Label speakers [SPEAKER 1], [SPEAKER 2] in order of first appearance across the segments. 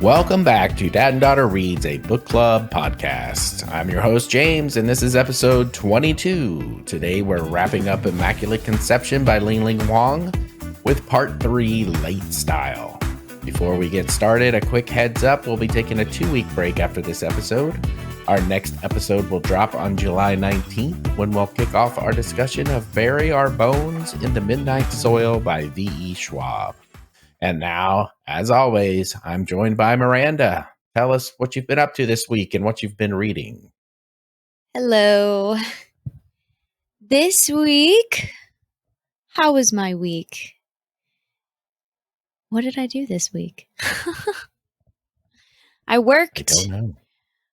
[SPEAKER 1] Welcome back to Dad and Daughter Reads, a book club podcast. I'm your host, James, and this is episode 22. Today we're wrapping up Immaculate Conception by Ling Ling Huang with part 3, Late Style. Before we get started, a quick heads up, we'll be taking a 2-week break after this episode. Our next episode will drop on July 19th when we'll kick off our discussion of Bury Our Bones in the Midnight Soil by V.E. Schwab. And now, as always, I'm joined by Miranda. Tell us what you've been up to this week and what you've been reading.
[SPEAKER 2] Hello. This week, how was my week? What did I do this week? I worked.
[SPEAKER 1] I don't know.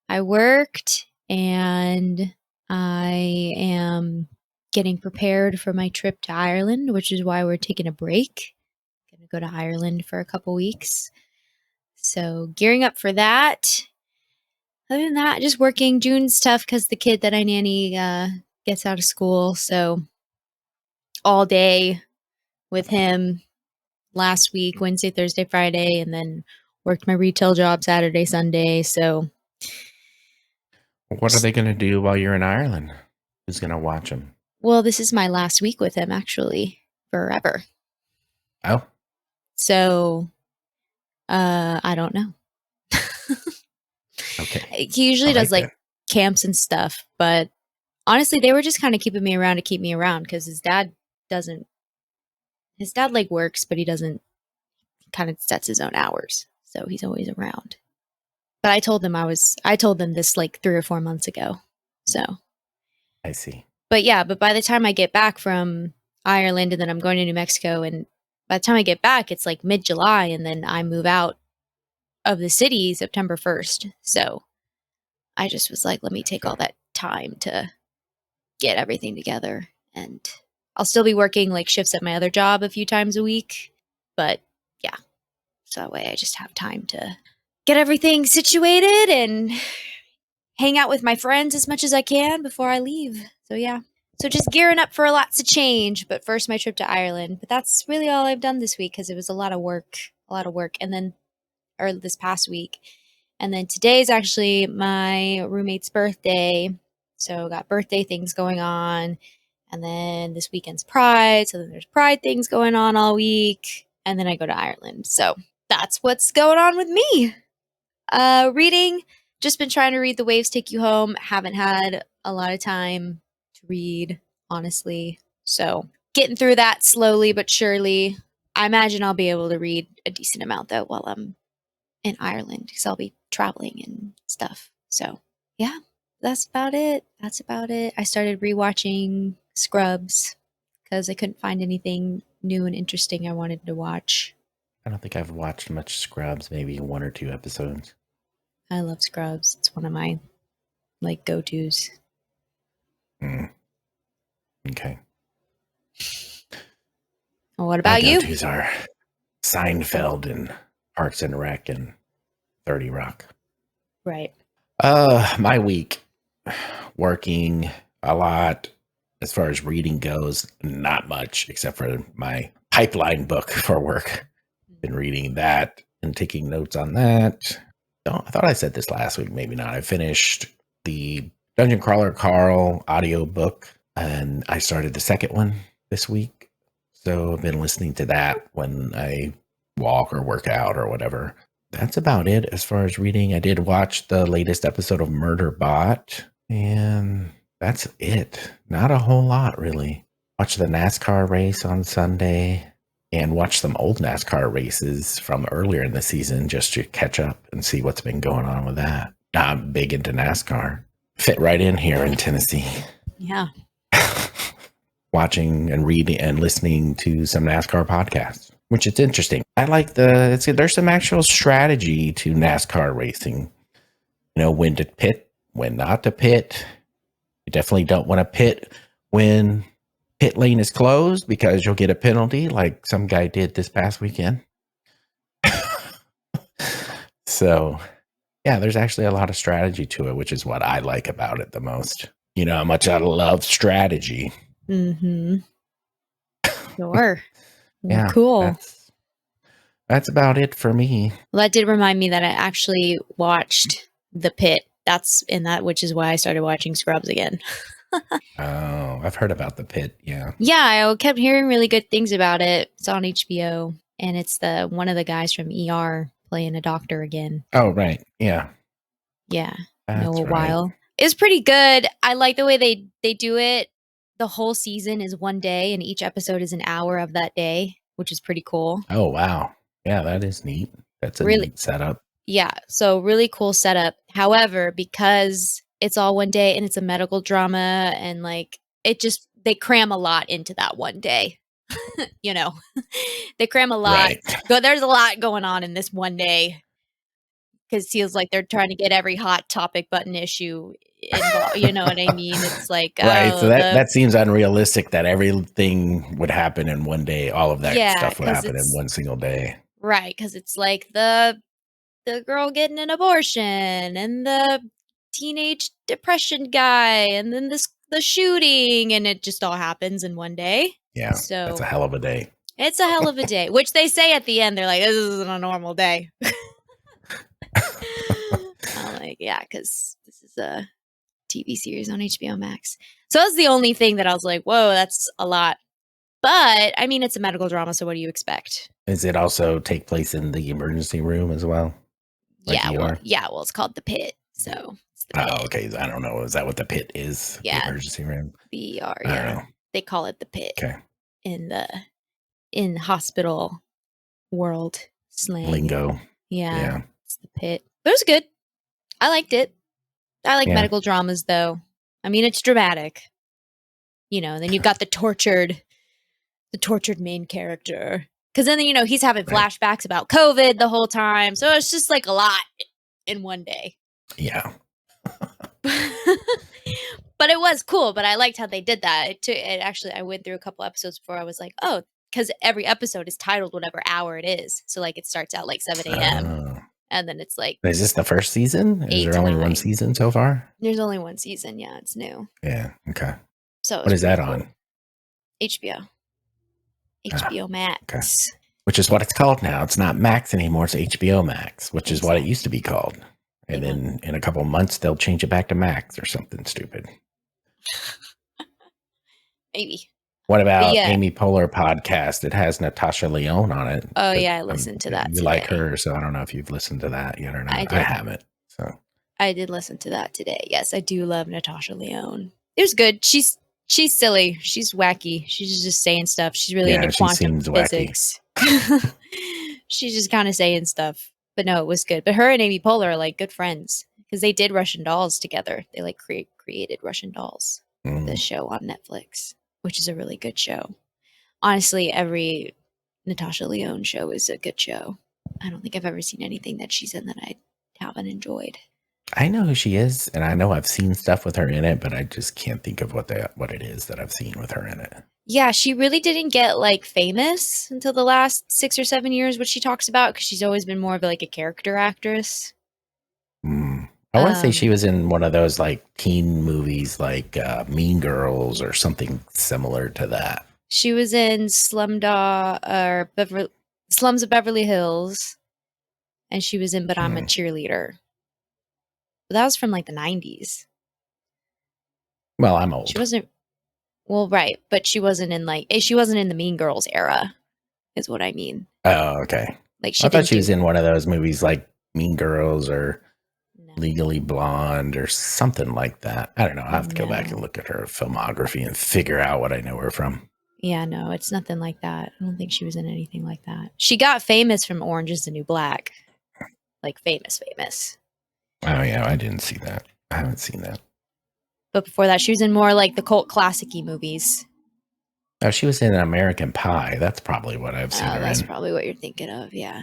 [SPEAKER 2] I worked and I am getting prepared for my trip to Ireland, which is why we're taking a break. Going to go to Ireland for a couple weeks. So gearing up for that. Other than that, just working. June's tough because the kid that I nanny gets out of school. So all day with him last week, Wednesday, Thursday, Friday, and then worked my retail job Saturday, Sunday. So
[SPEAKER 1] what are they going to do while you're in Ireland? Who's going to watch them?
[SPEAKER 2] Well, this is my last week with him, actually, forever.
[SPEAKER 1] Oh.
[SPEAKER 2] So, I don't know.
[SPEAKER 1] Okay.
[SPEAKER 2] He usually does like camps and stuff, but honestly, they were just kind of keeping me around to keep me around because his dad like works, but he kind of sets his own hours. So he's always around. But I told them this like 3 or 4 months ago. So
[SPEAKER 1] I see.
[SPEAKER 2] But yeah, by the time I get back from Ireland and then I'm going to New Mexico, and by the time I get back, it's like mid-July, and then I move out of the city September 1st. So I just was like, let me take all that time to get everything together. And I'll still be working like shifts at my other job a few times a week. But yeah, so that way I just have time to get everything situated and hang out with my friends as much as I can before I leave. So yeah. So just gearing up for lots of change, but first my trip to Ireland. But that's really all I've done this week because it was a lot of work, and then, or this past week. And then today is actually my roommate's birthday. So got birthday things going on. And then this weekend's Pride. So then there's Pride things going on all week. And then I go to Ireland. So that's what's going on with me. Reading, just been trying to read The Waves Take You Home. Haven't had a lot of time to read, honestly. So getting through that slowly but surely. I imagine I'll be able to read a decent amount though while I'm in Ireland because I'll be traveling and stuff. So yeah, that's about it. I started rewatching Scrubs because I couldn't find anything new and interesting I wanted to watch.
[SPEAKER 1] I don't think I've watched much Scrubs, maybe 1 or 2 episodes.
[SPEAKER 2] I love Scrubs. It's one of my like go-tos.
[SPEAKER 1] Okay.
[SPEAKER 2] Well, what about you?
[SPEAKER 1] My go-tos are Seinfeld and Parks and Rec and 30 Rock.
[SPEAKER 2] Right.
[SPEAKER 1] My week, working a lot. As far as reading goes, not much except for my pipeline book for work. Been reading that and taking notes on that. I thought I said this last week, maybe not. I finished the Dungeon Crawler Carl audiobook, and I started the second one this week. So I've been listening to that when I walk or work out or whatever. That's about it as far as reading. I did watch the latest episode of Murder Bot, and that's it. Not a whole lot, really. Watched the NASCAR race on Sunday. And watch some old NASCAR races from earlier in the season just to catch up and see what's been going on with that. I'm big into NASCAR. Fit right in here in Tennessee.
[SPEAKER 2] Yeah.
[SPEAKER 1] Watching and reading and listening to some NASCAR podcasts, which is interesting. I like there's some actual strategy to NASCAR racing. You know, when to pit, when not to pit. You definitely don't want to pit when pit lane is closed because you'll get a penalty like some guy did this past weekend. So, yeah, there's actually a lot of strategy to it, which is what I like about it the most. You know how much I love strategy.
[SPEAKER 2] Mm-hmm. Sure.
[SPEAKER 1] Yeah,
[SPEAKER 2] cool.
[SPEAKER 1] That's about it for me.
[SPEAKER 2] Well, that did remind me that I actually watched The Pit. That's in that, which is why I started watching Scrubs again.
[SPEAKER 1] Oh, I've heard about The Pit. Yeah.
[SPEAKER 2] Yeah, I kept hearing really good things about it. It's on HBO, and it's the one of the guys from ER playing a doctor again.
[SPEAKER 1] Oh, right. Yeah.
[SPEAKER 2] Yeah,
[SPEAKER 1] That's
[SPEAKER 2] Noah
[SPEAKER 1] right.
[SPEAKER 2] Weil. It's pretty good. I like the way they do it. The whole season is one day, and each episode is an hour of that day, which is pretty cool.
[SPEAKER 1] Oh, wow. Yeah, that is neat. That's a
[SPEAKER 2] Really,
[SPEAKER 1] neat setup.
[SPEAKER 2] yeah. So really cool setup. However, because it's all one day and it's a medical drama, and like it just they cram a lot into that one day. You know, they cram a lot.
[SPEAKER 1] Right.
[SPEAKER 2] There's a lot going on in this one day because it feels like they're trying to get every hot topic button issue involved. You know what I mean? It's like,
[SPEAKER 1] Right.
[SPEAKER 2] oh,
[SPEAKER 1] So that seems unrealistic that everything would happen in one day. All of that
[SPEAKER 2] yeah,
[SPEAKER 1] stuff would
[SPEAKER 2] 'cause
[SPEAKER 1] happen in
[SPEAKER 2] it's
[SPEAKER 1] one single day.
[SPEAKER 2] right, because it's like the girl getting an abortion and the teenage depression guy and then the shooting, and it just all happens in one day.
[SPEAKER 1] Yeah.
[SPEAKER 2] So
[SPEAKER 1] That's a hell of a day.
[SPEAKER 2] it's a hell of a day, which they say at the end, they're like, this isn't a normal day. I'm like, yeah, because this is a TV series on HBO Max. So that's the only thing that I was like, whoa, that's a lot. But I mean, it's a medical drama, so what do you expect?
[SPEAKER 1] Does it also take place in the emergency room as well? Like
[SPEAKER 2] Well, it's called The Pit. So it's The Pit.
[SPEAKER 1] Oh, okay. I don't know. Is that what The Pit is?
[SPEAKER 2] Yeah.
[SPEAKER 1] The emergency room?
[SPEAKER 2] The ER,
[SPEAKER 1] I don't
[SPEAKER 2] yeah.
[SPEAKER 1] know.
[SPEAKER 2] They call it The Pit.
[SPEAKER 1] Okay.
[SPEAKER 2] In hospital world slang.
[SPEAKER 1] Lingo.
[SPEAKER 2] Yeah. It's The Pit. But it was good. I liked it. I like medical dramas though. I mean, it's dramatic. You know, then you've got the tortured main character. Because then, you know, he's having flashbacks about COVID the whole time. So it's just like a lot in one day.
[SPEAKER 1] Yeah.
[SPEAKER 2] But it was cool. But I liked how they did that. It actually, I went through a couple episodes before I was like, oh, because every episode is titled whatever hour it is. So like it starts out like 7 a.m. And then it's like.
[SPEAKER 1] Is this the first season? Is there only one season so far?
[SPEAKER 2] There's only one season. Yeah, it's new.
[SPEAKER 1] Yeah. Okay.
[SPEAKER 2] So
[SPEAKER 1] what is that on?
[SPEAKER 2] HBO. HBO Max.
[SPEAKER 1] Okay. Which is what it's called now. It's not Max anymore. It's HBO Max, which is what it used to be called. And then in a couple of months, they'll change it back to Max or something stupid.
[SPEAKER 2] Maybe.
[SPEAKER 1] What about Amy Poehler podcast? It has Natasha Lyonne on it.
[SPEAKER 2] Oh, yeah. I listened to that.
[SPEAKER 1] You like her, so I don't know if you've listened to that yet or not. I haven't. So
[SPEAKER 2] I did listen to that today. Yes, I do love Natasha Lyonne. It was good. She's silly. She's wacky. She's just saying stuff. She's really into quantum physics. She's just kind of saying stuff. But no, it was good. But her and Amy Poehler are like good friends because they did Russian Dolls together. They like created Russian Dolls, the show on Netflix, which is a really good show. Honestly, every Natasha Lyonne show is a good show. I don't think I've ever seen anything that she's in that I haven't enjoyed.
[SPEAKER 1] I know who she is, and I know I've seen stuff with her in it, but I just can't think of what it is that I've seen with her in it.
[SPEAKER 2] Yeah, she really didn't get like famous until the last 6 or 7 years, what she talks about, because she's always been more of like a character actress.
[SPEAKER 1] I want to say she was in one of those like teen movies like Mean Girls or something similar to that.
[SPEAKER 2] She was in Slums of Beverly Hills, and she was in But I'm a Cheerleader. But that was from like the 90s.
[SPEAKER 1] Well, I'm old.
[SPEAKER 2] She wasn't. Well, right, but she wasn't in the Mean Girls era, is what I mean.
[SPEAKER 1] Oh, okay.
[SPEAKER 2] Like
[SPEAKER 1] I thought she was in one of those movies like Mean Girls or Legally Blonde or something like that. I don't know. I have to go back and look at her filmography and figure out what I know her from.
[SPEAKER 2] Yeah, no, it's nothing like that. I don't think she was in anything like that. She got famous from Orange is the New Black. Like famous.
[SPEAKER 1] Oh, yeah, I didn't see that. I haven't seen that.
[SPEAKER 2] But before that, she was in more like the cult classic-y movies.
[SPEAKER 1] Oh, she was in American Pie. That's probably what I've seen her in.
[SPEAKER 2] That's probably what you're thinking of, yeah.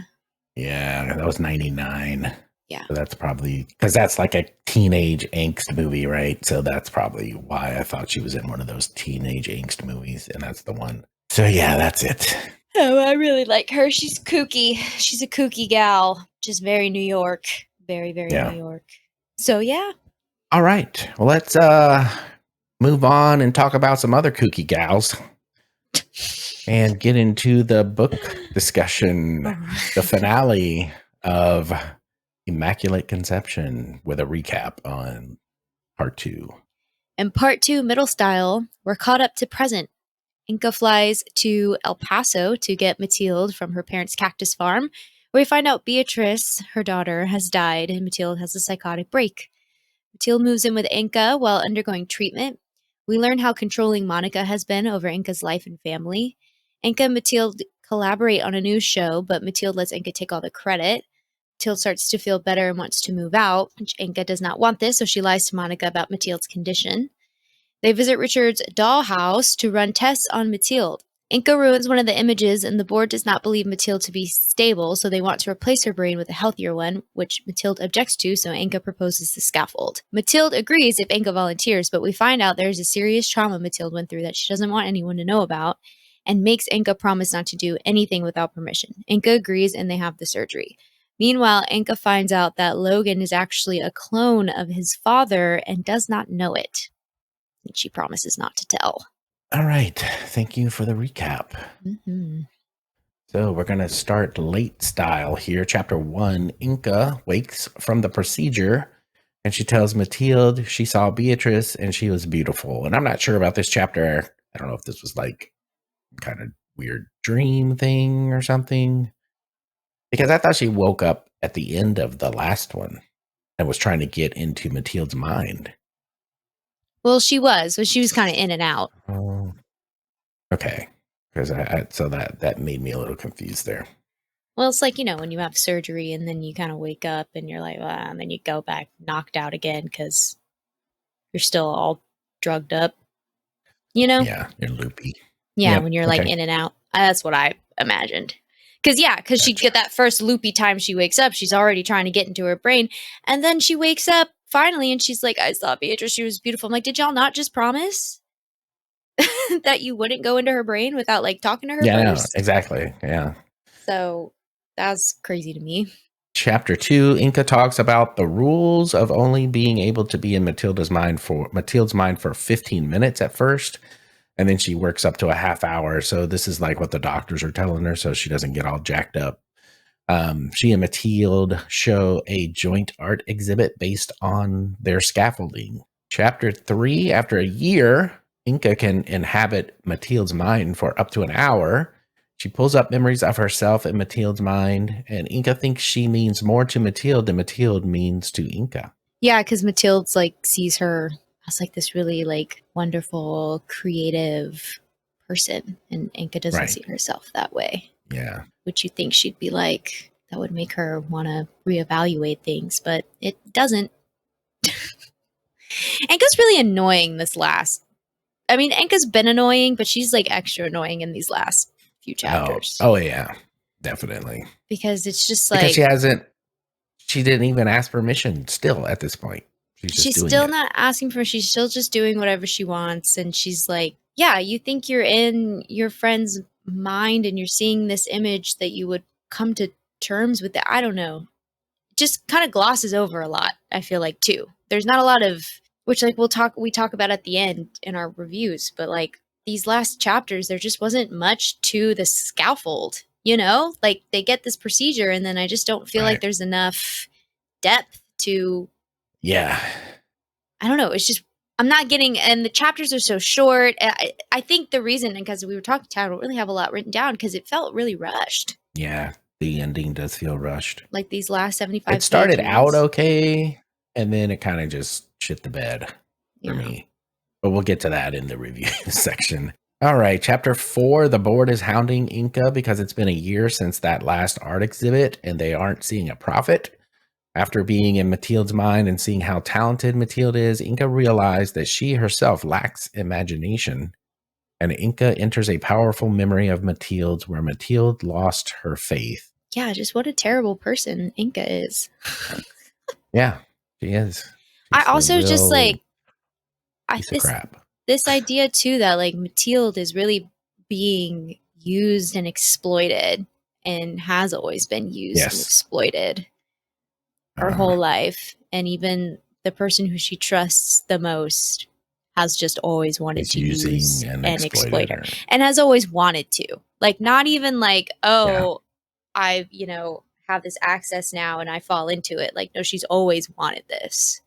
[SPEAKER 1] Yeah, that was 99.
[SPEAKER 2] Yeah.
[SPEAKER 1] So that's probably, because that's like a teenage angst movie, right? So that's probably why I thought she was in one of those teenage angst movies, and that's the one. So yeah, that's it.
[SPEAKER 2] Oh, I really like her. She's kooky. She's a kooky gal. Just very New York. Very, very New York. So yeah.
[SPEAKER 1] All right. Well, let's move on and talk about some other kooky gals. and get into the book discussion, the finale of Immaculate Conception with a recap on part 2.
[SPEAKER 2] In part 2, middle style, we're caught up to present. Inca flies to El Paso to get Mathilde from her parents' cactus farm, where we find out Beatrice, her daughter, has died and Mathilde has a psychotic break. Mathilde moves in with Inca while undergoing treatment. We learn how controlling Monica has been over Inca's life and family. Inca and Mathilde collaborate on a new show, but Mathilde lets Inca take all the credit. Mathilde starts to feel better and wants to move out. Inca does not want this, so she lies to Monica about Mathilde's condition. They visit Richard's dollhouse to run tests on Mathilde. Inca ruins one of the images, and the board does not believe Mathilde to be stable, so they want to replace her brain with a healthier one, which Mathilde objects to, so Inca proposes the scaffold. Mathilde agrees if Inca volunteers, but we find out there's a serious trauma Mathilde went through that she doesn't want anyone to know about, and makes Inca promise not to do anything without permission. Inca agrees, and they have the surgery. Meanwhile, Inca finds out that Logan is actually a clone of his father and does not know it. And she promises not to tell.
[SPEAKER 1] All right. Thank you for the recap.
[SPEAKER 2] Mm-hmm.
[SPEAKER 1] So we're going to start late style here. Chapter 1, Inca wakes from the procedure and she tells Mathilde she saw Beatrice and she was beautiful. And I'm not sure about this chapter. I don't know if this was like kind of weird dream thing or something. Because I thought she woke up at the end of the last one and was trying to get into Mathilde's mind.
[SPEAKER 2] Well, she was, but she was kind of in and out.
[SPEAKER 1] Oh, okay. Because so that made me a little confused there.
[SPEAKER 2] Well, it's like, when you have surgery and then you kind of wake up and you're like, and then you go back knocked out again because you're still all drugged up,
[SPEAKER 1] Yeah, you're loopy.
[SPEAKER 2] Yeah,
[SPEAKER 1] Yep,
[SPEAKER 2] when you're like in and out. That's what I imagined. Because she'd get that first loopy time she wakes up. She's already trying to get into her brain. And then she wakes up finally and she's like, I saw Beatrice. She was beautiful. I'm like, did y'all not just promise that you wouldn't go into her brain without like talking to her first?
[SPEAKER 1] No, exactly. Yeah.
[SPEAKER 2] So that's crazy to me.
[SPEAKER 1] Chapter 2, Inca talks about the rules of only being able to be in Mathilde's mind for 15 minutes at first. And then she works up to a half hour. So this is like what the doctors are telling her so she doesn't get all jacked up. She and Mathilde show a joint art exhibit based on their scaffolding. Chapter 3, after a year, Inca can inhabit Mathilde's mind for up to an hour. She pulls up memories of herself in Mathilde's mind, and Inca thinks she means more to Mathilde than Mathilde means to Inca.
[SPEAKER 2] Yeah, because Mathilde's like sees her as like this really like wonderful, creative person, and Inca doesn't see herself that way.
[SPEAKER 1] Yeah.
[SPEAKER 2] Which you think she'd be like, that would make her want to reevaluate things, but it doesn't. Inca's really annoying this last. I mean, Inca's been annoying, but she's like extra annoying in these last few chapters.
[SPEAKER 1] Oh yeah, definitely.
[SPEAKER 2] Because it's just like
[SPEAKER 1] she didn't even ask permission still at this point. She's
[SPEAKER 2] still not asking for, she's still just doing whatever she wants. And she's like, yeah, you think you're in your friend's mind and you're seeing this image that you would come to terms with it. I don't know. Just kind of glosses over a lot, I feel like, too. There's not a lot of, which like we talk about at the end in our reviews, but like these last chapters, there just wasn't much to the scaffold, like they get this procedure and then I just don't feel like there's enough depth to.
[SPEAKER 1] Yeah.
[SPEAKER 2] I don't know. It's just, I'm not getting, and the chapters are so short. I think the reason, because we were talking to, I don't really have a lot written down because it felt really rushed.
[SPEAKER 1] Yeah. The ending does feel rushed.
[SPEAKER 2] Like these last 75
[SPEAKER 1] It started
[SPEAKER 2] pages.
[SPEAKER 1] out okay, and then it kind of just shit the bed for me. But we'll get to that in the review section. All right. Chapter 4, the board is hounding Inca because it's been a year since that last art exhibit and they aren't seeing a profit. After being in Mathilde's mind and seeing how talented Mathilde is, Inca realized that she herself lacks imagination. And Inca enters a powerful memory of Mathilde's where Mathilde lost her faith.
[SPEAKER 2] Yeah, just what a terrible person Inca is.
[SPEAKER 1] Yeah, she is. She's
[SPEAKER 2] I also just like,
[SPEAKER 1] crap.
[SPEAKER 2] This idea too that like Mathilde is really being used and exploited and has always been used and exploited her whole life. And even the person who she trusts the most has just always wanted to use
[SPEAKER 1] and
[SPEAKER 2] and exploit
[SPEAKER 1] exploited
[SPEAKER 2] her.
[SPEAKER 1] her.
[SPEAKER 2] And has always wanted to. Like, not even like, oh, I, have this access now and I fall into it. Like, no, she's always wanted this.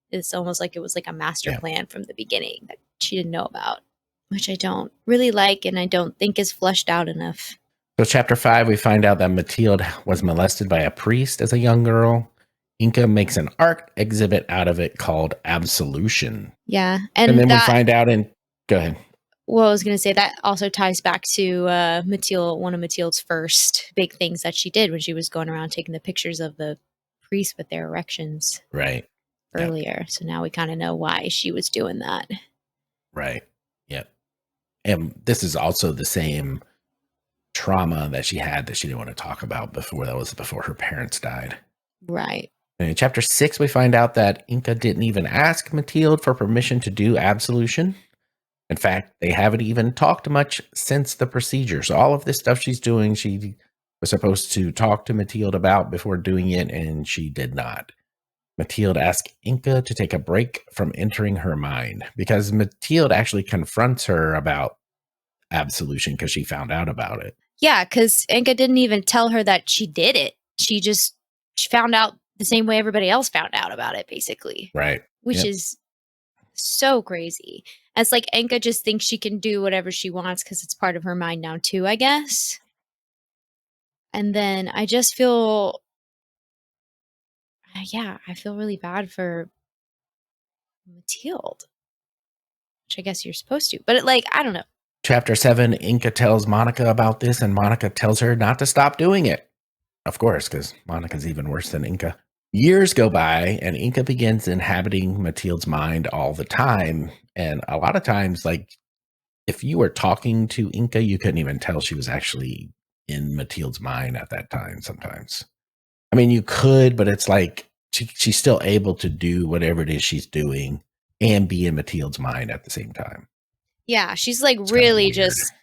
[SPEAKER 2] It's almost like it was like a master plan from the beginning that she didn't know about, which I don't really like and I don't think is fleshed out enough.
[SPEAKER 1] So chapter 5, we find out that Mathilde was molested by a priest as a young girl. Inca makes an art exhibit out of it called Absolution.
[SPEAKER 2] Yeah.
[SPEAKER 1] And then we find out go ahead.
[SPEAKER 2] Well, I was going to say that also ties back to Mathilde, one of Mathilde's first big things that she did when she was going around taking the pictures of the priests with their erections.
[SPEAKER 1] Right.
[SPEAKER 2] Earlier. Yep. So now we kind of know why she was doing that.
[SPEAKER 1] Right. Yep. And this is also the same trauma that she had that she didn't want to talk about before. That was before her parents died.
[SPEAKER 2] Right.
[SPEAKER 1] And in chapter 6, we find out that Inca didn't even ask Mathilde for permission to do absolution. In fact, they haven't even talked much since the procedure. So all of this stuff she's doing, she was supposed to talk to Mathilde about before doing it, and she did not. Mathilde asked Inca to take a break from entering her mind because Mathilde actually confronts her about absolution because she found out about it.
[SPEAKER 2] Yeah, because Inca didn't even tell her that she did it. She found out the same way everybody else found out about it, basically.
[SPEAKER 1] Right.
[SPEAKER 2] Which is so crazy. It's like Inca just thinks she can do whatever she wants because it's part of her mind now too, I guess. And then I just feel, I feel really bad for Mathilde, which I guess you're supposed to. But I don't know.
[SPEAKER 1] Chapter 7, Inca tells Monica about this, and Monica tells her not to stop doing it. Of course, because Monica's even worse than Inca. Years go by, and Inca begins inhabiting Mathilde's mind all the time. And a lot of times, if you were talking to Inca, you couldn't even tell she was actually in Mathilde's mind at that time sometimes. I mean, you could, but it's like she's still able to do whatever it is she's doing and be in Mathilde's mind at the same time.
[SPEAKER 2] Yeah, she's really just,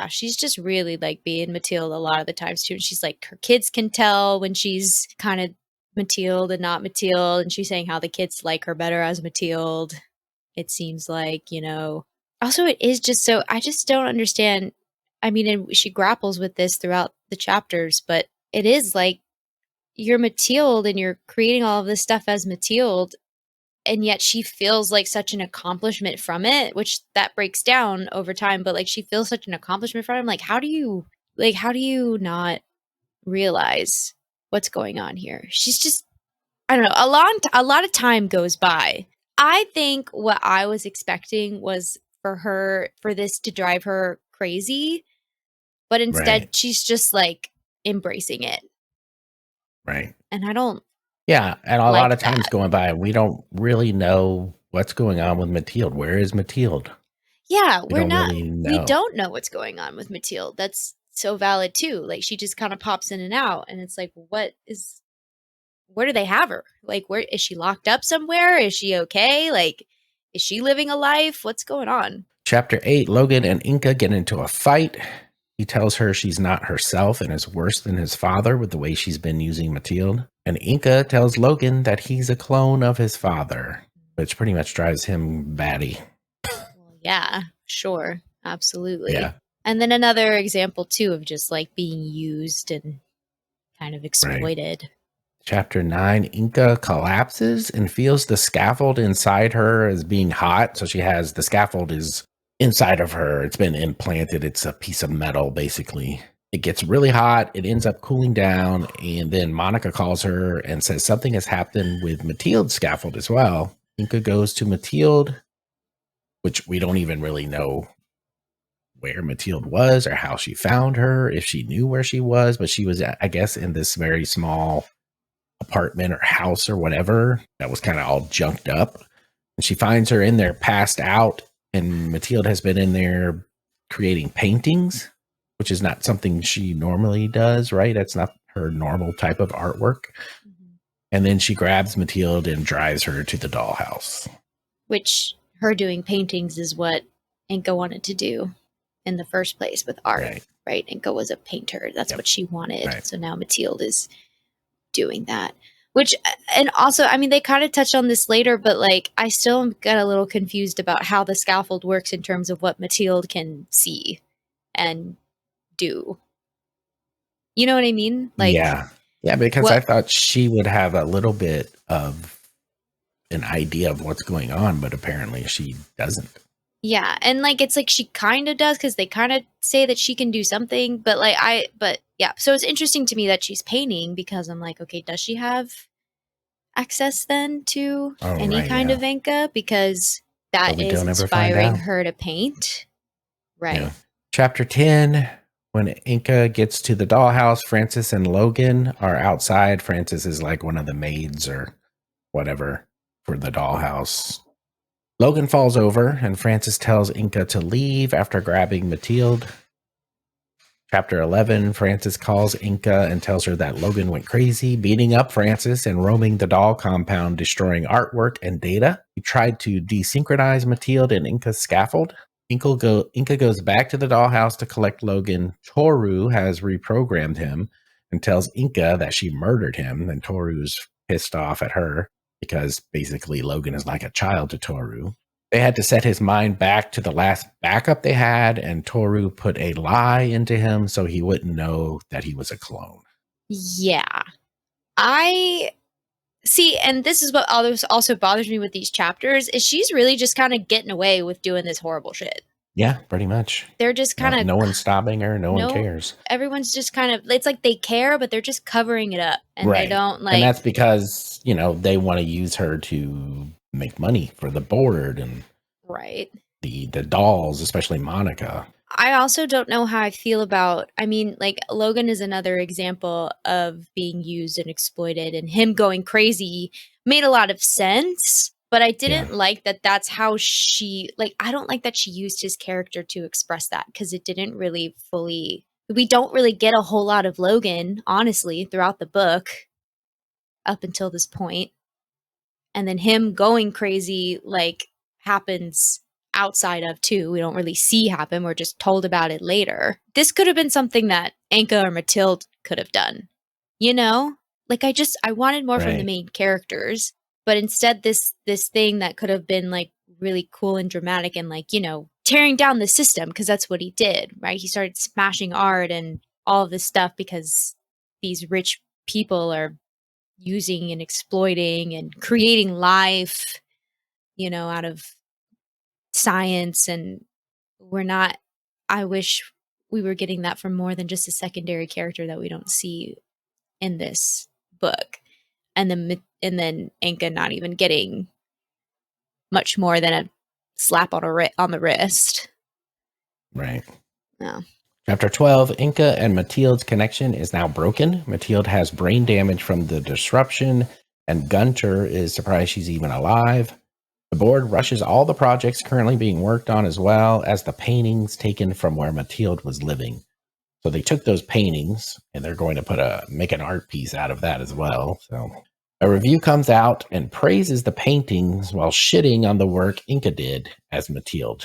[SPEAKER 2] she's just really being Mathilde a lot of the times too. And she's like, her kids can tell when she's kind of Mathilde and not Mathilde. And she's saying how the kids like her better as Mathilde. It seems like, Also, it is just so, I just don't understand. I mean, and she grapples with this throughout the chapters, but it is like, you're Mathilde and you're creating all of this stuff as Mathilde. And yet she feels like such an accomplishment from it, which that breaks down over time. But she feels such an accomplishment from it. I'm like, how do you not realize what's going on here? She's just, I don't know. A lot of time goes by. I think what I was expecting was for this to drive her crazy, but instead she's just embracing it.
[SPEAKER 1] Right.
[SPEAKER 2] And I don't.
[SPEAKER 1] Yeah, and a lot of time's going by, and we don't really know what's going on with Mathilde. Where is Mathilde?
[SPEAKER 2] Yeah, we don't know what's going on with Mathilde. That's so valid too. She just kind of pops in and out, and it's like, where do they have her? Where is she locked up somewhere? Is she okay? Is she living a life? What's going on?
[SPEAKER 1] Chapter 8, Logan and Inca get into a fight. He tells her she's not herself and is worse than his father with the way she's been using Mathilde. And Inca tells Logan that he's a clone of his father, which pretty much drives him batty.
[SPEAKER 2] Well, yeah, sure. Absolutely.
[SPEAKER 1] Yeah.
[SPEAKER 2] And then another example, too, of just like being used and kind of exploited.
[SPEAKER 1] Right. Chapter 9, Inca collapses and feels the scaffold inside her as being hot. So she has the scaffold is inside of her. It's been implanted. It's a piece of metal, basically. It gets really hot. It ends up cooling down. And then Monica calls her and says something has happened with Mathilde's scaffold as well. Inca goes to Mathilde, which we don't even really know where Mathilde was or how she found her, if she knew where she was. But she was, I guess, in this very small apartment or house or whatever that was kind of all junked up. And she finds her in there passed out. And Mathilde has been in there creating paintings, which is not something she normally does, right? That's not her normal type of artwork. Mm-hmm. And then she grabs Mathilde and drives her to the dollhouse.
[SPEAKER 2] Which her doing paintings is what Inca wanted to do in the first place with art, right? Inca was a painter. That's what she wanted. Right. So now Mathilde is doing that. Which, and also, I mean, they kind of touched on this later, but like, I still got a little confused about how the scaffold works in terms of what Mathilde can see and do. You know what I mean? Like,
[SPEAKER 1] yeah, because
[SPEAKER 2] what?
[SPEAKER 1] I thought she would have a little bit of an idea of what's going on, but apparently she doesn't.
[SPEAKER 2] Yeah, and like it's like she kind of does because they kind of say that she can do something, but like but yeah. So it's interesting to me that she's painting because I'm like, okay, does she have access then to any kind of Inca? Because that
[SPEAKER 1] we
[SPEAKER 2] is
[SPEAKER 1] don't ever find
[SPEAKER 2] inspiring
[SPEAKER 1] out.
[SPEAKER 2] her to paint, right?
[SPEAKER 1] Yeah. Chapter 10. When Inca gets to the dollhouse, Francis and Logan are outside. Francis is like one of the maids or whatever for the dollhouse. Logan falls over, and Francis tells Inca to leave after grabbing Mathilde. Chapter 11, Francis calls Inca and tells her that Logan went crazy, beating up Francis and roaming the doll compound, destroying artwork and data. He tried to desynchronize Mathilde and Inca's scaffold. Inca goes back to the dollhouse to collect Logan. Toru has reprogrammed him and tells Inca that she murdered him, and Toru's pissed off at her because basically Logan is like a child to Toru. They had to set his mind back to the last backup they had, and Toru put a lie into him so he wouldn't know that he was a clone.
[SPEAKER 2] Yeah. I see, and this is what also bothers me with these chapters, is she's really just kind of getting away with doing this horrible shit.
[SPEAKER 1] Yeah, pretty much.
[SPEAKER 2] They're just kind of...
[SPEAKER 1] No one's stopping her. No one cares.
[SPEAKER 2] Everyone's just kind of... It's like they care, but they're just covering it up. And they don't like...
[SPEAKER 1] And that's because, they want to use her to make money for the board and...
[SPEAKER 2] Right.
[SPEAKER 1] The dolls, especially Monica.
[SPEAKER 2] I also don't know how I feel about... I mean, like, Logan is another example of being used and exploited. And him going crazy made a lot of sense. But I didn't like that that's how she... Like, I don't like that she used his character to express that. Because it didn't really fully... We don't really get a whole lot of Logan, honestly, throughout the book. Up until this point. And then him going crazy, like, happens outside of too. We don't really see happen. We're just told about it later. This could have been something that Inca or Mathilde could have done. Like I wanted more from the main characters, but instead this thing that could have been like really cool and dramatic and like, tearing down the system, because that's what he did, right? He started smashing art and all of this stuff because these rich people are using and exploiting and creating life, out of science, and I wish we were getting that from more than just a secondary character that we don't see in this book. And then Inca not even getting much more than a slap on the wrist.
[SPEAKER 1] Right.
[SPEAKER 2] Yeah.
[SPEAKER 1] Chapter 12, Inca and Mathilde's connection is now broken. Mathilde has brain damage from the disruption, and Gunter is surprised she's even alive. The board rushes all the projects currently being worked on, as well as the paintings taken from where Mathilde was living. So they took those paintings, and they're going to make an art piece out of that as well. So a review comes out and praises the paintings while shitting on the work Inca did as Mathilde.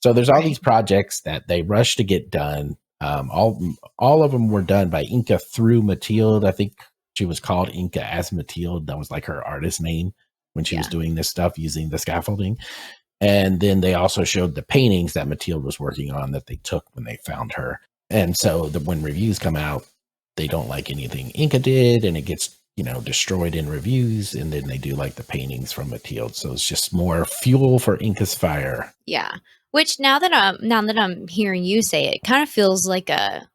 [SPEAKER 1] So there's all these projects that they rushed to get done. All of them were done by Inca through Mathilde. I think she was called Inca as Mathilde. That was like her artist name when she was doing this stuff using the scaffolding. And then they also showed the paintings that Mathilde was working on that they took when they found her. And so when reviews come out, they don't like anything Inca did, and it gets, destroyed in reviews. And then they do like the paintings from Mathilde. So it's just more fuel for Inca's fire.
[SPEAKER 2] Yeah. Which now that I'm hearing you say it, kind of feels like a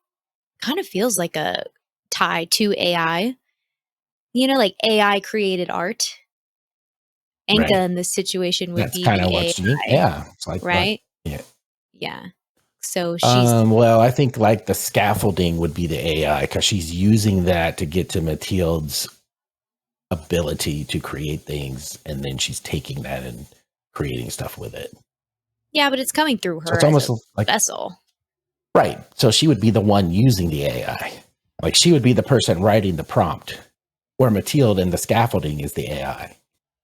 [SPEAKER 2] tie to AI. Like AI created art. Inca in this situation would be kind of what's unique.
[SPEAKER 1] Yeah. It's like,
[SPEAKER 2] right. Yeah. So she's
[SPEAKER 1] I think like the scaffolding would be the AI, because she's using that to get to Mathilde's ability to create things, and then she's taking that and creating stuff with it.
[SPEAKER 2] Yeah, but it's coming through her. So it's almost like a vessel.
[SPEAKER 1] Right. So she would be the one using the AI. Like she would be the person writing the prompt, where Mathilde and the scaffolding is the AI.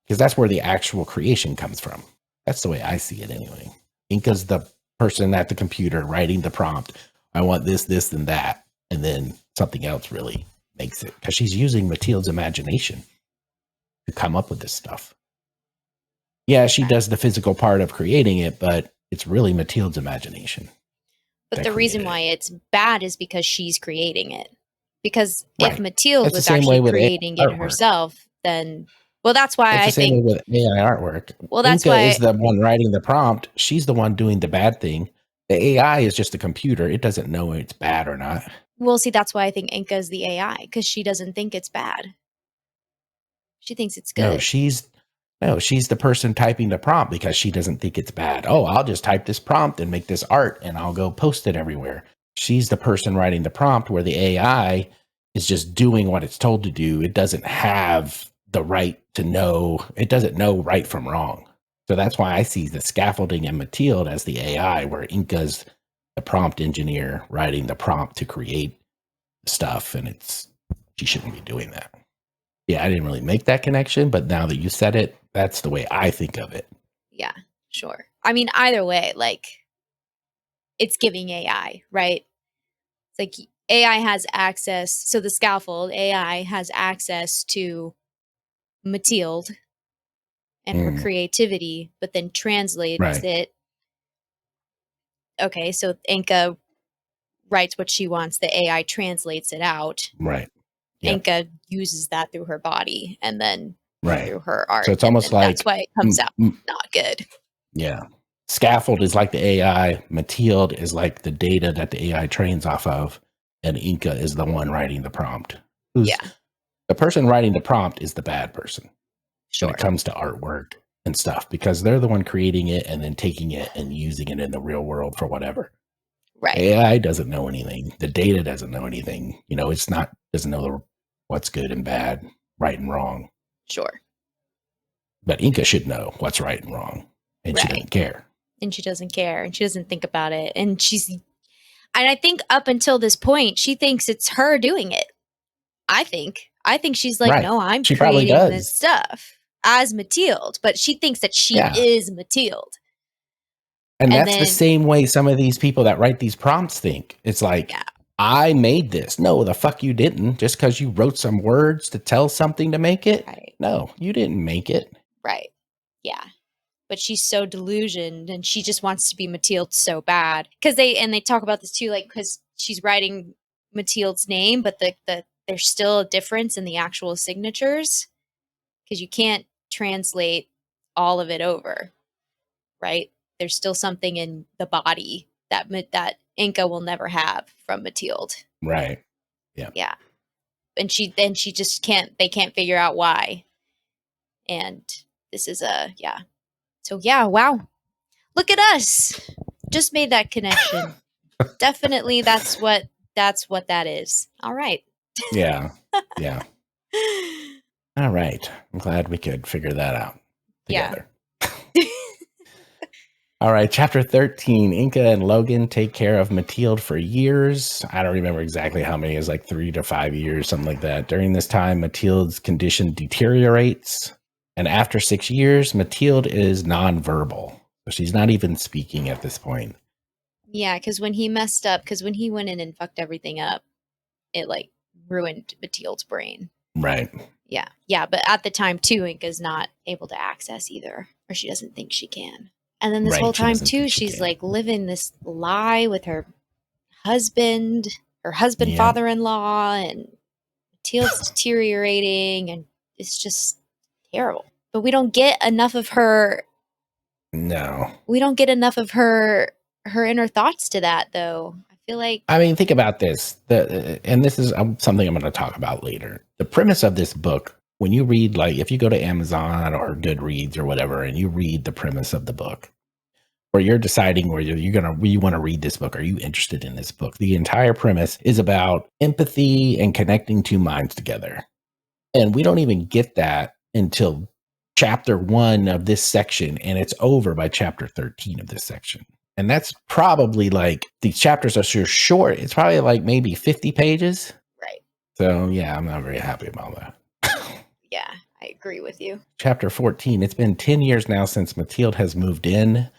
[SPEAKER 1] Because that's where the actual creation comes from. That's the way I see it anyway. Inca's the person at the computer writing the prompt. I want this, this, and that. And then something else really makes it, because she's using Mathilde's imagination to come up with this stuff. Yeah, she does the physical part of creating it, but it's really Mathilde's imagination.
[SPEAKER 2] But the reason why it's bad is because she's creating it. Because if Mathilde was actually creating it herself, then, well, that's why I think.
[SPEAKER 1] It's the same way with AI artwork.
[SPEAKER 2] Well, that's
[SPEAKER 1] Inca
[SPEAKER 2] why
[SPEAKER 1] is the one writing the prompt. She's the one doing the bad thing. The AI is just a computer. It doesn't know it's bad or not.
[SPEAKER 2] Well, see, that's why I think Inca is the AI, because she doesn't think it's bad. She thinks it's good.
[SPEAKER 1] No, she's the person typing the prompt because she doesn't think it's bad. Oh, I'll just type this prompt and make this art and I'll go post it everywhere. She's the person writing the prompt, where the AI is just doing what it's told to do. It doesn't have the right to know. It doesn't know right from wrong. So that's why I see the scaffolding and Mathilde as the AI, where Inca's the prompt engineer writing the prompt to create stuff. And she shouldn't be doing that. Yeah, I didn't really make that connection, but now that you said it, that's the way I think of it.
[SPEAKER 2] Yeah, sure. I mean, either way, like, it's giving AI, right? It's like AI has access. So the scaffold AI has access to Mathilde and her creativity, but then translates it. Okay, so Inca writes what she wants. The AI translates it out.
[SPEAKER 1] Right.
[SPEAKER 2] Yep. Inca uses that through her body and then through her art.
[SPEAKER 1] So it's almost like
[SPEAKER 2] that's why it comes out not good.
[SPEAKER 1] Yeah. Scaffold is like the AI. Mathilde is like the data that the AI trains off of. And Inca is the one writing the prompt. The person writing the prompt is the bad person.
[SPEAKER 2] Sure.
[SPEAKER 1] When it comes to artwork and stuff, because they're the one creating it and then taking it and using it in the real world for whatever.
[SPEAKER 2] Right.
[SPEAKER 1] AI doesn't know anything. The data doesn't know anything. Doesn't know what's good and bad, right and wrong.
[SPEAKER 2] Sure.
[SPEAKER 1] But Inca should know what's right and wrong. And she doesn't care.
[SPEAKER 2] And she doesn't care. And she doesn't think about it. And I think up until this point, she thinks it's her doing it. I think she's like, no, I'm creating this stuff as Mathilde. But she thinks that she is Mathilde.
[SPEAKER 1] And that's the same way some of these people that write these prompts think. It's like, I made this. No, the fuck you didn't. Just because you wrote some words to tell something to make it.
[SPEAKER 2] Right.
[SPEAKER 1] No, you didn't make it.
[SPEAKER 2] Right. Yeah. But she's so delusioned and she just wants to be Mathilde so bad. Because they talk about this too, like, because she's writing Mathilde's name, but there's still a difference in the actual signatures. Because you can't translate all of it over. Right? There's still something in the body that Inca will never have from Mathilde.
[SPEAKER 1] Right. Yeah.
[SPEAKER 2] Yeah. And she just they can't figure out why. And this is So wow. Look at us. Just made that connection. Definitely that's what that is. All right.
[SPEAKER 1] Yeah. Yeah. All right. I'm glad we could figure that out together. Yeah. All right, chapter 13, Inca and Logan take care of Mathilde for years. I don't remember exactly how many. It's like 3 to 5 years, something like that. During this time, Mathilde's condition deteriorates. And after 6 years, Mathilde is nonverbal. So she's not even speaking at this point.
[SPEAKER 2] Yeah, because when he messed up, when he went in and fucked everything up, it like ruined Mathilde's brain.
[SPEAKER 1] Right.
[SPEAKER 2] Yeah. Yeah, but at the time, too, Inca's not able to access either, or she doesn't think she can. And then this whole time, too, she's like living this lie with her husband, father-in-law, and Mathilde's deteriorating, and it's just terrible. But we don't get enough of her.
[SPEAKER 1] No.
[SPEAKER 2] We don't get enough of her inner thoughts to that, though. I feel like.
[SPEAKER 1] I mean, think about this. And this is something I'm going to talk about later. The premise of this book, when you read, like, if you go to Amazon or Goodreads or whatever, and you read the premise of the book, or you're deciding whether you want to read this book, are you interested in this book? The entire premise is about empathy and connecting two minds together. And we don't even get that until chapter 1 of this section, and it's over by chapter 13 of this section. And that's probably like, these chapters are so short, it's probably like maybe 50 pages.
[SPEAKER 2] Right.
[SPEAKER 1] So yeah, I'm not very happy about that.
[SPEAKER 2] Yeah, I agree with you.
[SPEAKER 1] Chapter 14, it's been 10 years now since Mathilde has moved in.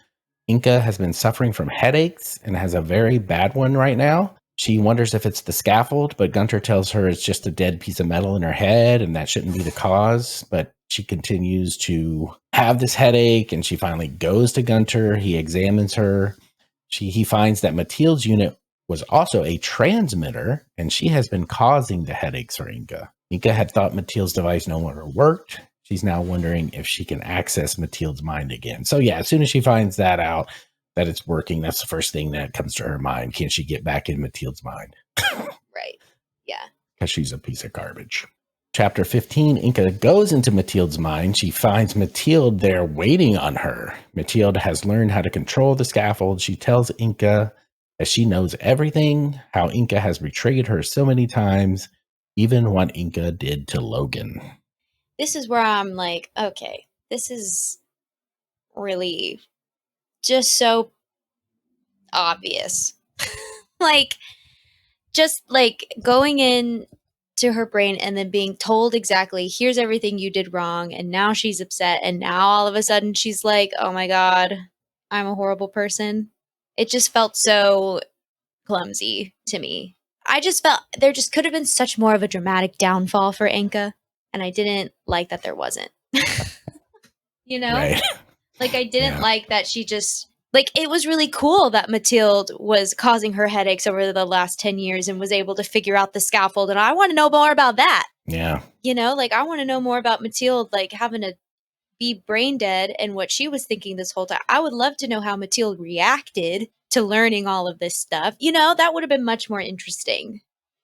[SPEAKER 1] Inca has been suffering from headaches and has a very bad one right now. She wonders if it's the scaffold, but Gunter tells her it's just a dead piece of metal in her head and that shouldn't be the cause. But she continues to have this headache, and she finally goes to Gunter. He examines her. He finds that Mathilde's unit was also a transmitter, and she has been causing the headaches for Inca. Inca had thought Mathilde's device no longer worked. She's now wondering if she can access Mathilde's mind again. So yeah, as soon as she finds that out, that it's working, that's the first thing that comes to her mind. Can she get back in Mathilde's mind?
[SPEAKER 2] Right. Yeah.
[SPEAKER 1] Because she's a piece of garbage. Chapter 15, Inca goes into Mathilde's mind. She finds Mathilde there waiting on her. Mathilde has learned how to control the scaffold. She tells Inca that she knows everything, how Inca has betrayed her so many times, even what Inca did to Logan.
[SPEAKER 2] This is where I'm like, okay, this is really just so obvious. Like, just like going in to her brain and then being told exactly, here's everything you did wrong, and now she's upset, and now all of a sudden she's like, oh my god, I'm a horrible person. It just felt so clumsy to me. I just felt there just could have been such more of a dramatic downfall for Inca, and I didn't like that there wasn't. You know?
[SPEAKER 1] Right.
[SPEAKER 2] Like, I didn't like that she just, like, it was really cool that Mathilde was causing her headaches over the last 10 years and was able to figure out the scaffold. And I want to know more about that.
[SPEAKER 1] Yeah.
[SPEAKER 2] You know, like, I want to know more about Mathilde, like, having to be brain dead and what she was thinking this whole time. I would love to know how Mathilde reacted to learning all of this stuff. You know, that would have been much more interesting.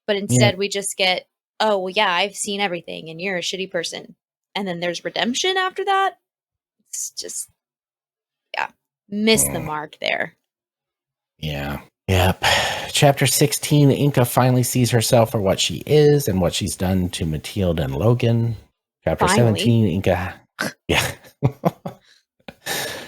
[SPEAKER 2] But instead, we just get, oh, well, yeah, I've seen everything and you're a shitty person. And then there's redemption after that. It's just, yeah, missed the mark there.
[SPEAKER 1] Yeah. Yep. Chapter 16, Inca finally sees herself for what she is and what she's done to Mathilde and Logan. Chapter 17, Inca. Yeah.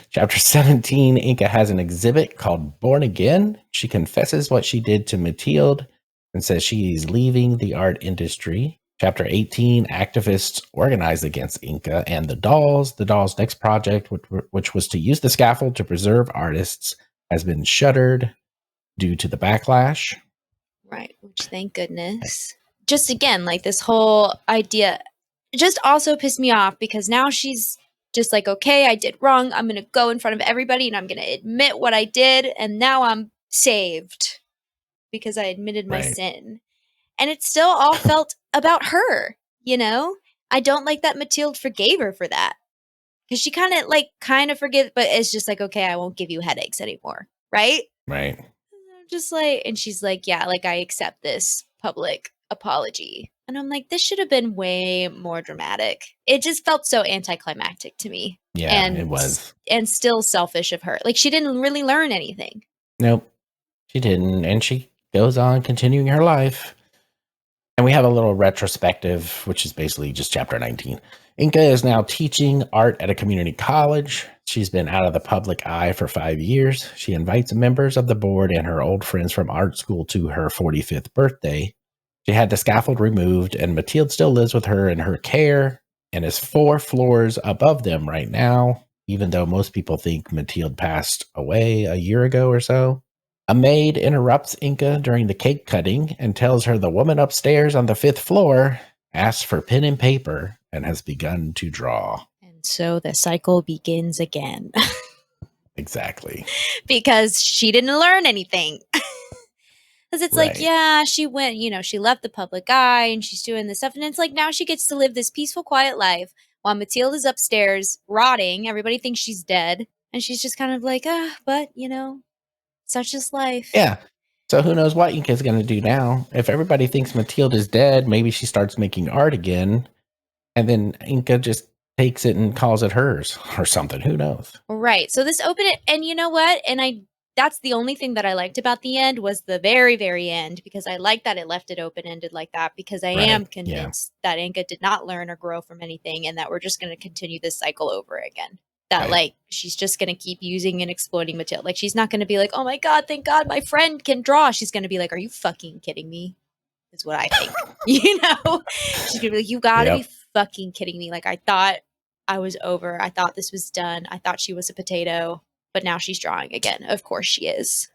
[SPEAKER 1] Chapter 17, Inca has an exhibit called Born Again. She confesses what she did to Mathilde and says she's leaving the art industry. Chapter 18, activists organized against Inca and the dolls. The dolls' next project, which was to use the scaffold to preserve artists, has been shuttered due to the backlash.
[SPEAKER 2] Right, which thank goodness. Just again, like this whole idea just also pissed me off because now she's just like, okay, I did wrong. I'm going to go in front of everybody and I'm going to admit what I did. And now I'm saved because I admitted my sin. And it still all felt about her, you know? I don't like that Mathilde forgave her for that. Because she kind of forgives, but it's just like, okay, I won't give you headaches anymore. Right?
[SPEAKER 1] Right.
[SPEAKER 2] Just like, and she's like, yeah, like I accept this public apology. And I'm like, this should have been way more dramatic. It just felt so anticlimactic to me.
[SPEAKER 1] Yeah,
[SPEAKER 2] and
[SPEAKER 1] it was.
[SPEAKER 2] And still selfish of her. Like she didn't really learn anything.
[SPEAKER 1] Nope, she didn't. And she goes on continuing her life. And we have a little retrospective, which is basically just chapter 19. Inca is now teaching art at a community college. She's been out of the public eye for 5 years. She invites members of the board and her old friends from art school to her 45th birthday. She had the scaffold removed, and Mathilde still lives with her in her care and is 4 floors above them right now, even though most people think Mathilde passed away a year ago or so. A maid interrupts Inca during the cake cutting and tells her the woman upstairs on the 5th floor asks for pen and paper and has begun to draw.
[SPEAKER 2] And so the cycle begins again.
[SPEAKER 1] Exactly.
[SPEAKER 2] Because she didn't learn anything. Because it's like, yeah, she went, you know, she left the public eye and she's doing this stuff. And it's like now she gets to live this peaceful, quiet life while Mathilde is upstairs rotting. Everybody thinks she's dead. And she's just kind of like, but, you know, such is life.
[SPEAKER 1] Yeah. So who knows what Inca's going to do now? If everybody thinks Mathilde is dead, maybe she starts making art again. And then Inca just takes it and calls it hers or something. Who knows?
[SPEAKER 2] Right. So this opened it. And you know what? And that's the only thing that I liked about the end was the very, very end, because I like that it left it open-ended like that, because I am convinced that Inca did not learn or grow from anything and that we're just going to continue this cycle over again. That like she's just going to keep using and exploiting Mathilde. Like she's not going to be like, oh my God, thank God my friend can draw. She's going to be like, are you fucking kidding me? Is what I think. You know? She's going to be like, you got to be fucking kidding me. Like I thought I was over. I thought this was done. I thought she was a potato. But now she's drawing again. Of course she is.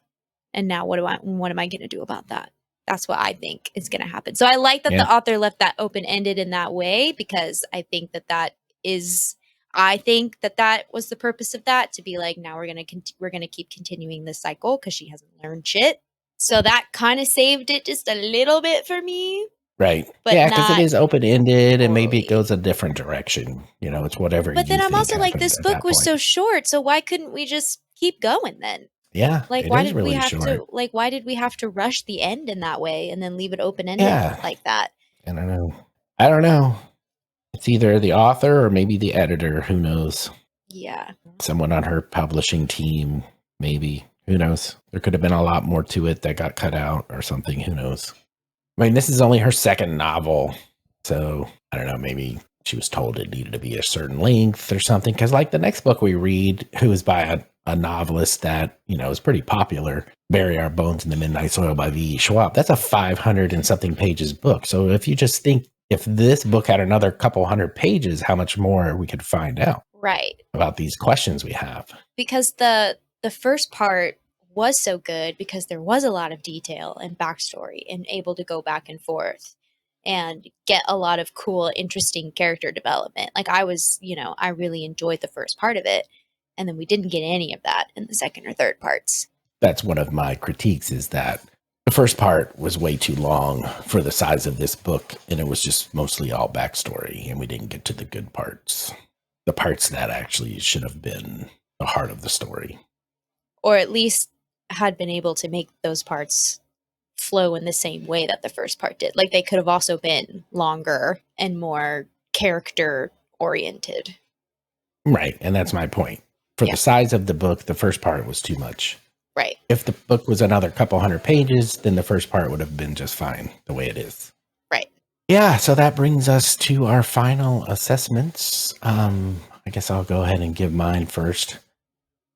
[SPEAKER 2] And now what am I going to do about that? That's what I think is going to happen. So I like that the author left that open-ended in that way, because I think that was the purpose of that, to be like, now we're going to keep continuing this cycle because she hasn't learned shit. So that kind of saved it just a little bit for me.
[SPEAKER 1] Right.
[SPEAKER 2] But
[SPEAKER 1] yeah, because it is open-ended and maybe it
[SPEAKER 2] totally.
[SPEAKER 1] goes a different direction. It's whatever.
[SPEAKER 2] But then I'm also like,
[SPEAKER 1] happened
[SPEAKER 2] this
[SPEAKER 1] at
[SPEAKER 2] book
[SPEAKER 1] that
[SPEAKER 2] was
[SPEAKER 1] point.
[SPEAKER 2] so short, so why couldn't we just keep going then?
[SPEAKER 1] Yeah,
[SPEAKER 2] Like,
[SPEAKER 1] it
[SPEAKER 2] why
[SPEAKER 1] is
[SPEAKER 2] did
[SPEAKER 1] really
[SPEAKER 2] we have
[SPEAKER 1] short.
[SPEAKER 2] to? Like, why did we have to rush the end in that way and then leave it open-ended like that?
[SPEAKER 1] I don't know. It's either the author or maybe the editor. Who knows?
[SPEAKER 2] Yeah.
[SPEAKER 1] Someone on her publishing team, maybe. Who knows? There could have been a lot more to it that got cut out or something. Who knows? I mean, this is only her second novel. So, I don't know, maybe she was told it needed to be a certain length or something. Because like the next book we read, who is by a novelist that, is pretty popular, Bury Our Bones in the Midnight Soil by V. Schwab. That's a 500 and something pages book. So if you just think, if this book had another couple hundred pages, how much more we could find out about these questions we have.
[SPEAKER 2] Because the first part was so good because there was a lot of detail and backstory and able to go back and forth and get a lot of cool, interesting character development. Like I really enjoyed the first part of it. And then we didn't get any of that in the second or third parts.
[SPEAKER 1] That's one of my critiques, is that the first part was way too long for the size of this book. And it was just mostly all backstory. And we didn't get to the good parts. The parts that actually should have been the heart of the story.
[SPEAKER 2] Or at least had been able to make those parts flow in the same way that the first part did. Like they could have also been longer and more character oriented.
[SPEAKER 1] Right. And that's my point. For the size of the book, the first part was too much.
[SPEAKER 2] Right.
[SPEAKER 1] If the book was another couple hundred pages, then the first part would have been just fine the way it is.
[SPEAKER 2] Right.
[SPEAKER 1] Yeah. So that brings us to our final assessments. I guess I'll go ahead and give mine first.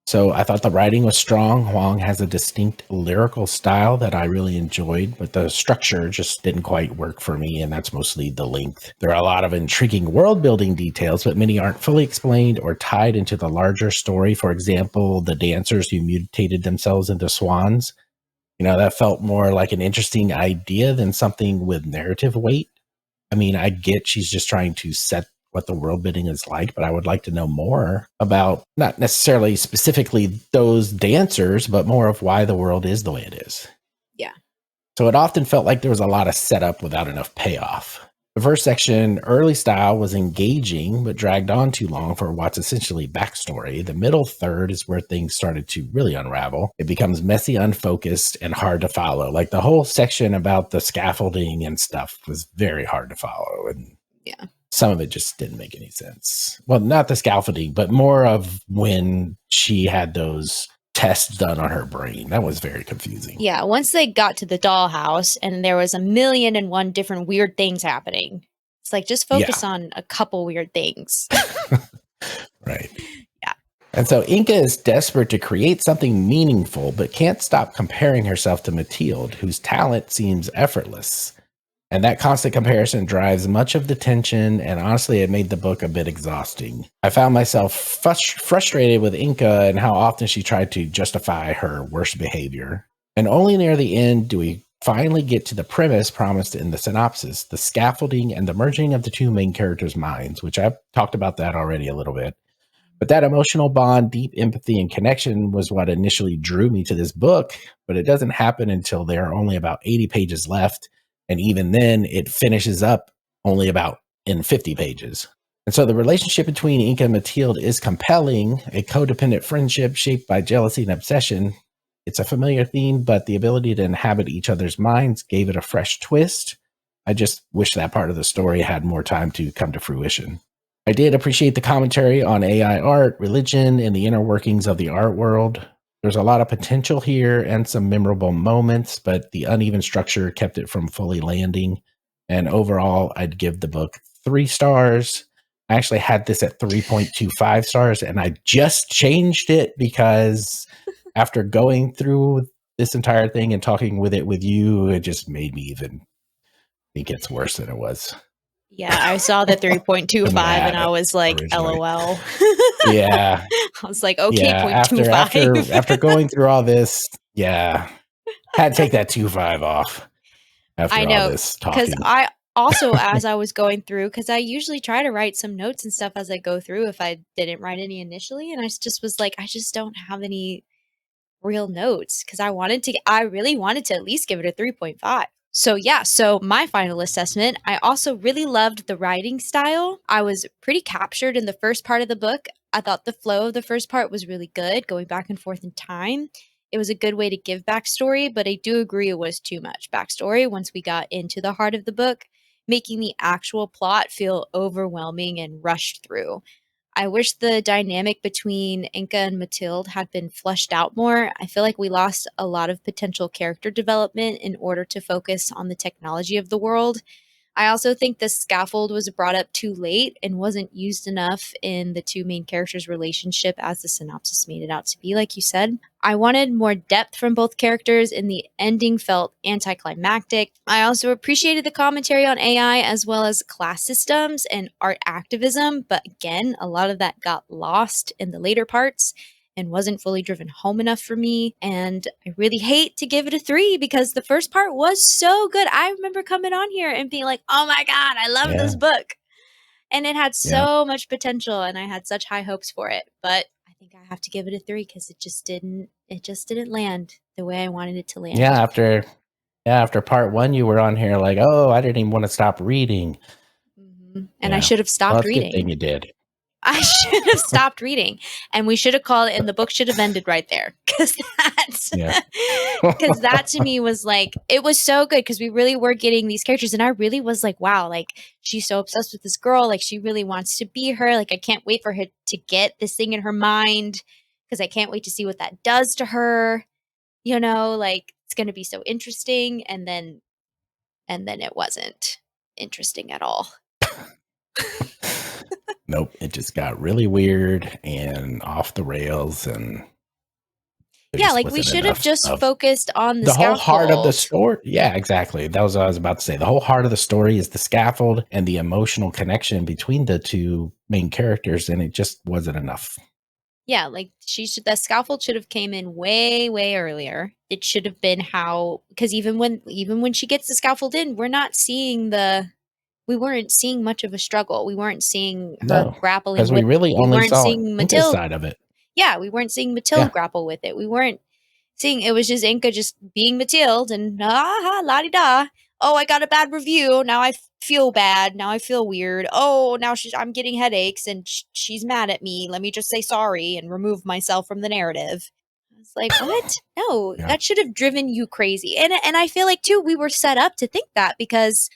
[SPEAKER 1] So I thought the writing was strong. Huang has a distinct lyrical style that I really enjoyed, but the structure just didn't quite work for me, and that's mostly the length. There are a lot of intriguing world-building details, but many aren't fully explained or tied into the larger story. For example, the dancers who mutated themselves into swans. That felt more like an interesting idea than something with narrative weight. I mean, I get she's just trying to set what the world building is like, but I would like to know more about not necessarily specifically those dancers, but more of why the world is the way it is.
[SPEAKER 2] Yeah.
[SPEAKER 1] So it often felt like there was a lot of setup without enough payoff. The first section, early style, was engaging, but dragged on too long for what's essentially backstory. The middle third is where things started to really unravel. It becomes messy, unfocused, and hard to follow. Like the whole section about the scaffolding and stuff was very hard to follow. And some of it just didn't make any sense. Well, not the scaffolding, but more of when she had those tests done on her brain. That was very confusing.
[SPEAKER 2] Yeah, once they got to the dollhouse and there was 1,000,001 different weird things happening. It's like, just focus on a couple weird things.
[SPEAKER 1] Right.
[SPEAKER 2] Yeah.
[SPEAKER 1] And so Inca is desperate to create something meaningful, but can't stop comparing herself to Mathilde, whose talent seems effortless. And that constant comparison drives much of the tension, and honestly, it made the book a bit exhausting. I found myself frustrated with Inca and how often she tried to justify her worst behavior. And only near the end do we finally get to the premise promised in the synopsis, the scaffolding and the merging of the two main characters' minds, which I've talked about that already a little bit. But that emotional bond, deep empathy, and connection was what initially drew me to this book, but it doesn't happen until there are only about 80 pages left. And even then, it finishes up only about in 50 pages. And so the relationship between Inca and Mathilde is compelling, a codependent friendship shaped by jealousy and obsession. It's a familiar theme, but the ability to inhabit each other's minds gave it a fresh twist. I just wish that part of the story had more time to come to fruition. I did appreciate the commentary on AI art, religion, and the inner workings of the art world. There's a lot of potential here and some memorable moments, but the uneven structure kept it from fully landing. And overall, I'd give the book 3 stars. I actually had this at 3.25 stars, and I just changed it because after going through this entire thing and talking with you, it just made me even think it's worse than it was.
[SPEAKER 2] Yeah, I saw the 3.25 and I was like,
[SPEAKER 1] originally.
[SPEAKER 2] LOL.
[SPEAKER 1] Yeah.
[SPEAKER 2] I was like, okay, 0.25.
[SPEAKER 1] After going through all this, had to take that 2.5 off. after
[SPEAKER 2] I
[SPEAKER 1] all
[SPEAKER 2] know,
[SPEAKER 1] this
[SPEAKER 2] because
[SPEAKER 1] talking.
[SPEAKER 2] I also, as I was going through, because I usually try to write some notes and stuff as I go through if I didn't write any initially. And I just was like, I just don't have any real notes because I really wanted to at least give it a 3.5. So yeah, so my final assessment, I also really loved the writing style. I was pretty captured in the first part of the book. I thought the flow of the first part was really good, going back and forth in time. It was a good way to give backstory, but I do agree it was too much backstory once we got into the heart of the book, making the actual plot feel overwhelming and rushed through. I wish the dynamic between Inca and Mathilde had been fleshed out more. I feel like we lost a lot of potential character development in order to focus on the technology of the world. I also think the scaffold was brought up too late and wasn't used enough in the two main characters' relationship as the synopsis made it out to be, like you said. I wanted more depth from both characters, and the ending felt anticlimactic. I also appreciated the commentary on AI as well as class systems and art activism, but again, a lot of that got lost in the later parts and wasn't fully driven home enough for me. And I really hate to give it a 3 because the first part was so good. I remember coming on here and being like, oh my God, I love
[SPEAKER 1] Yeah.
[SPEAKER 2] this book. And it had
[SPEAKER 1] Yeah.
[SPEAKER 2] so much potential and I had such high hopes for it. But I think I have to give it a 3 because it just didn't land the way I wanted it to land.
[SPEAKER 1] Yeah. After part 1, you were on here like, oh, I didn't even want to stop reading.
[SPEAKER 2] And I should have stopped
[SPEAKER 1] That's a good thing
[SPEAKER 2] reading.
[SPEAKER 1] you did.
[SPEAKER 2] I should have stopped reading, and we should have called it, and the book should have ended right there. Because that to me was like, it was so good because we really were getting these characters, and I really was like, wow, like she's so obsessed with this girl, like she really wants to be her. Like I can't wait for her to get this thing in her mind because I can't wait to see what that does to her. You know, like it's going to be so interesting, and then it wasn't interesting at all.
[SPEAKER 1] Nope, it just got really weird and off the rails, and
[SPEAKER 2] yeah, like we should have just focused on the
[SPEAKER 1] whole heart of the
[SPEAKER 2] scaffold.
[SPEAKER 1] story. Yeah, exactly. That was what I was about to say. The whole heart of the story is the scaffold and the emotional connection between the two main characters, and it just wasn't enough.
[SPEAKER 2] Yeah, like the scaffold should have came in way, way earlier. It should have been because even when she gets the scaffold in, we weren't seeing much of a struggle. We weren't seeing her grappling
[SPEAKER 1] because we really only saw Inca's side of it.
[SPEAKER 2] Yeah, we weren't seeing Mathilde grapple with it. We weren't seeing, it was just Inca just being Mathilde and la-di-da. Oh, I got a bad review. Now I feel bad. Now I feel weird. Oh, now I'm getting headaches and she's mad at me. Let me just say sorry and remove myself from the narrative. I was like, what? No, that should have driven you crazy. And I feel like too, we were set up to think that because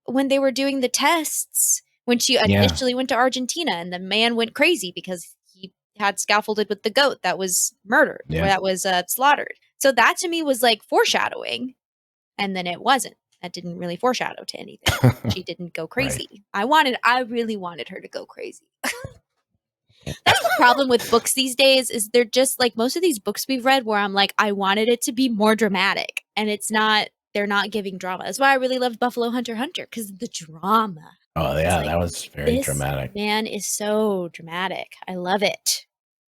[SPEAKER 2] when they were doing the tests, when she initially went to Argentina and the man went crazy because he had scaffolded with the goat that was murdered or that was slaughtered. So that to me was like foreshadowing. And then it wasn't. That didn't really foreshadow to anything. She didn't go crazy. Right. I really wanted her to go crazy. That's the problem with books these days is they're just like most of these books we've read where I'm like, I wanted it to be more dramatic and they're not giving drama. That's why I really loved Buffalo Hunter Hunter because the drama.
[SPEAKER 1] Oh yeah, like, that was very dramatic.
[SPEAKER 2] Man is so dramatic. I love it.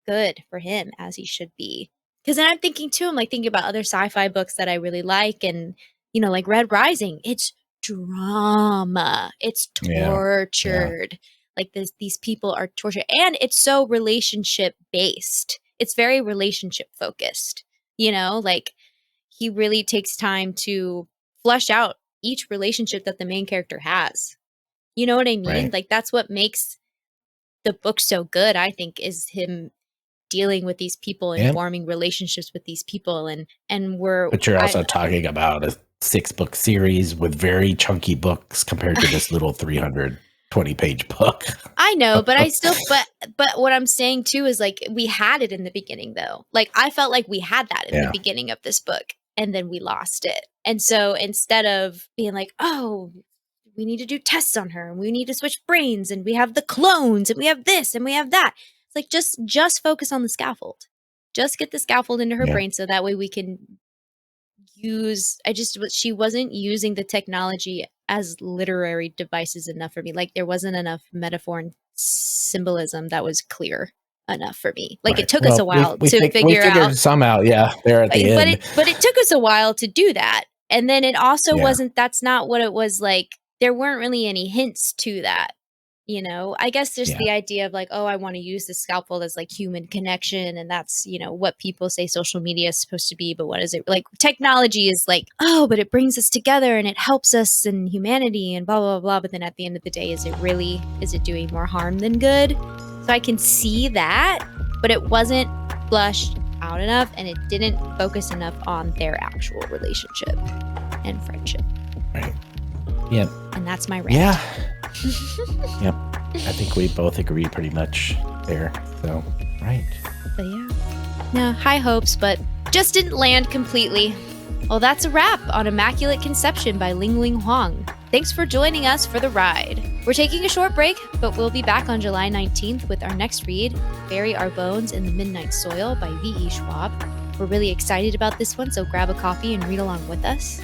[SPEAKER 2] Good for him as he should be. Because then I'm thinking too, I'm like thinking about other sci-fi books that I really like and like Red Rising. It's drama. It's tortured. Yeah. Like these people are tortured. And it's so relationship based. It's very relationship focused. Like he really takes time to flesh out each relationship that the main character has. You know what I mean? Right. Like that's what makes the book so good, I think, is him dealing with these people and forming relationships with these people. But
[SPEAKER 1] you're also talking about a 6-book series with very chunky books compared to this little 320-page book.
[SPEAKER 2] I know, but but what I'm saying too is like we had it in the beginning though. Like I felt like we had that in the beginning of this book and then we lost it. And so instead of being like, oh, we need to do tests on her and we need to switch brains and we have the clones and we have this and we have that. It's like just focus on the scaffold. Just get the scaffold into her brain so that way we can she wasn't using the technology as literary devices enough for me. Like there wasn't enough metaphor and symbolism that was clear enough for me. Like it took us a while to figure out
[SPEAKER 1] some out. Yeah, there at the end.
[SPEAKER 2] But it took us a while to do that. And then it also
[SPEAKER 1] Yeah.
[SPEAKER 2] wasn't, that's not what it was like. There weren't really any hints to that. You know, I guess there's
[SPEAKER 1] Yeah.
[SPEAKER 2] the idea of like, oh, I want to use the scalpel as like human connection. And that's, you know, what people say social media is supposed to be. But what is it? Like technology is like, oh, but it brings us together and it helps us in humanity and blah, blah, blah. But then at the end of the day, is it doing more harm than good? So I can see that, but it wasn't flushed out enough and it didn't focus enough on their actual relationship and friendship.
[SPEAKER 1] Right. Yep.
[SPEAKER 2] And that's my rant.
[SPEAKER 1] Yeah. Yep. I think we both agree pretty much there. So, right.
[SPEAKER 2] But yeah. No, high hopes, but just didn't land completely. Well, that's a wrap on Immaculate Conception by Ling Ling Huang. Thanks for joining us for the ride. We're taking a short break, but we'll be back on July 19th with our next read, Bury Our Bones in the Midnight Soil by V.E. Schwab. We're really excited about this one, so grab a coffee and read along with us.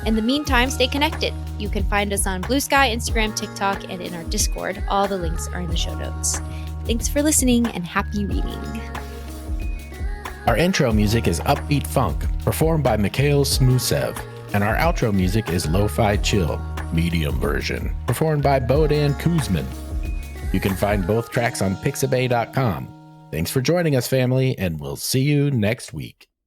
[SPEAKER 2] In the meantime, stay connected. You can find us on Blue Sky, Instagram, TikTok, and in our Discord. All the links are in the show notes. Thanks for listening and happy reading.
[SPEAKER 1] Our intro music is Upbeat Funk, performed by Mikhail Smusev, and our outro music is Lo-Fi Chill, medium version, performed by Bodan Kuzmin. You can find both tracks on pixabay.com. Thanks for joining us, family, and we'll see you next week.